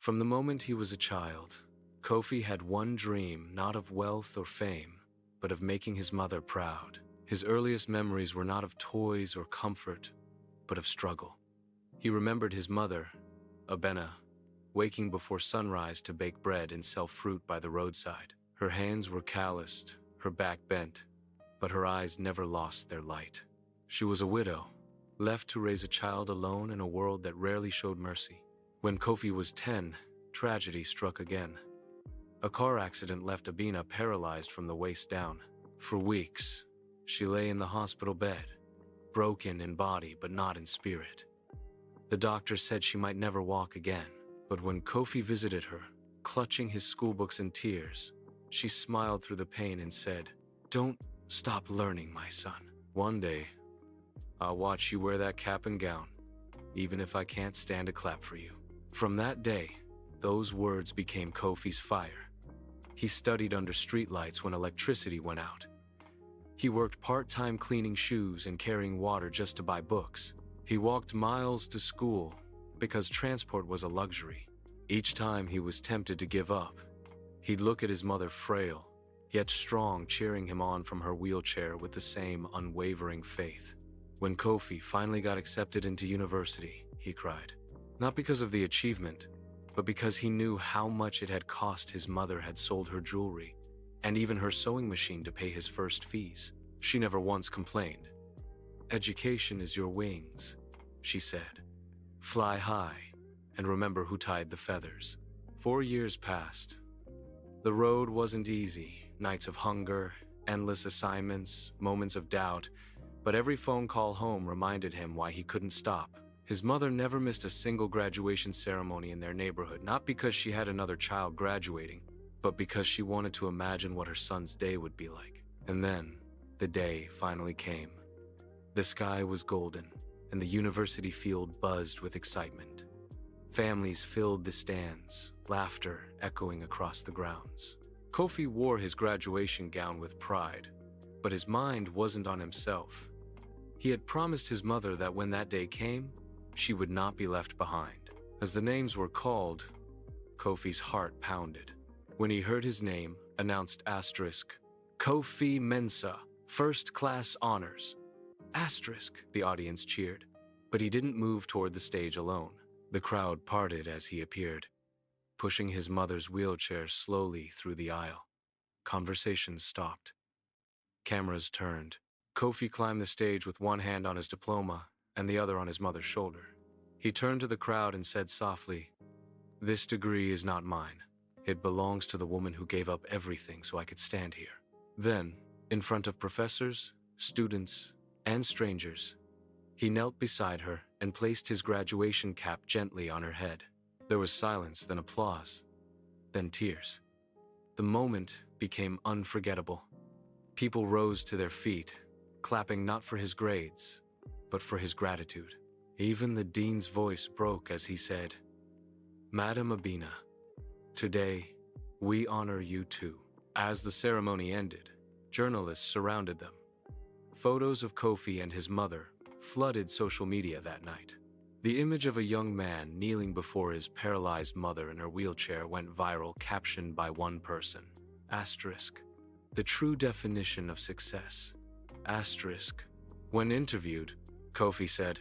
From the moment he was a child, Kofi had one dream, not of wealth or fame, but of making his mother proud. His earliest memories were not of toys or comfort, but of struggle. He remembered his mother, Abena, waking before sunrise to bake bread and sell fruit by the roadside. Her hands were calloused, her back bent, but her eyes never lost their light. She was a widow, left to raise a child alone in a world that rarely showed mercy. When Kofi was 10, tragedy struck again. A car accident left Abena paralyzed from the waist down. For weeks, she lay in the hospital bed, broken in body but not in spirit. The doctor said she might never walk again, but when Kofi visited her, clutching his schoolbooks in tears, she smiled through the pain and said, "Don't stop learning, my son. One day, I'll watch you wear that cap and gown, even if I can't stand a clap for you." From that day, those words became Kofi's fire. He studied under streetlights when electricity went out. He worked part-time cleaning shoes and carrying water just to buy books. He walked miles to school because transport was a luxury. Each time he was tempted to give up, he'd look at his mother, frail, yet strong, cheering him on from her wheelchair with the same unwavering faith. When Kofi finally got accepted into university, he cried. Not because of the achievement, but because he knew how much it had cost. His mother had sold her jewelry, and even her sewing machine to pay his first fees. She never once complained. "Education is your wings," she said. "Fly high, and remember who tied the feathers." 4 years passed. The road wasn't easy. Nights of hunger, endless assignments, moments of doubt, but every phone call home reminded him why he couldn't stop. His mother never missed a single graduation ceremony in their neighborhood, not because she had another child graduating, but because she wanted to imagine what her son's day would be like. And then, the day finally came. The sky was golden, and the university field buzzed with excitement. Families filled the stands, laughter echoing across the grounds. Kofi wore his graduation gown with pride, but his mind wasn't on himself. He had promised his mother that when that day came, she would not be left behind. As the names were called, Kofi's heart pounded. When he heard his name, announced asterisk, "Kofi Mensah, first class honors." Asterisk, the audience cheered, but he didn't move toward the stage alone. The crowd parted as he appeared, pushing his mother's wheelchair slowly through the aisle. Conversations stopped. Cameras turned. Kofi climbed the stage with one hand on his diploma and the other on his mother's shoulder. He turned to the crowd and said softly, "This degree is not mine. It belongs to the woman who gave up everything so I could stand here." Then, in front of professors, students, and strangers, he knelt beside her and placed his graduation cap gently on her head. There was silence, then applause, then tears. The moment became unforgettable. People rose to their feet, clapping not for his grades, but for his gratitude. Even the dean's voice broke as he said, "Madam Abena, today we honor you too." As the ceremony ended, journalists surrounded them. Photos of Kofi and his mother flooded social media that night. The image of a young man kneeling before his paralyzed mother in her wheelchair went viral, captioned by one person, asterisk, "The true definition of success." Asterisk. When interviewed, Kofi said,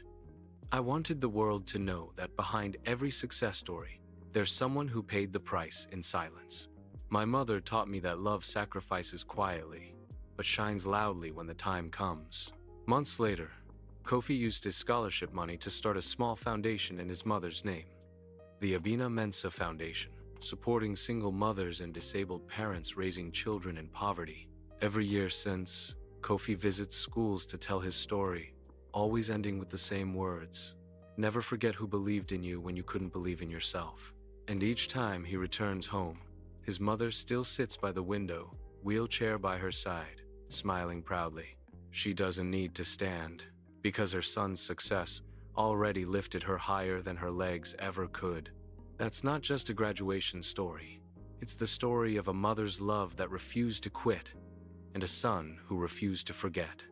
"I wanted the world to know that behind every success story, there's someone who paid the price in silence. My mother taught me that love sacrifices quietly, but shines loudly when the time comes." Months later, Kofi used his scholarship money to start a small foundation in his mother's name, the Abena Mensah Foundation, supporting single mothers and disabled parents raising children in poverty. Every year since, Kofi visits schools to tell his story, always ending with the same words, "Never forget who believed in you when you couldn't believe in yourself." And each time he returns home, his mother still sits by the window, wheelchair by her side, smiling proudly. She doesn't need to stand, because her son's success already lifted her higher than her legs ever could. That's not just a graduation story. It's the story of a mother's love that refused to quit, and a son who refused to forget.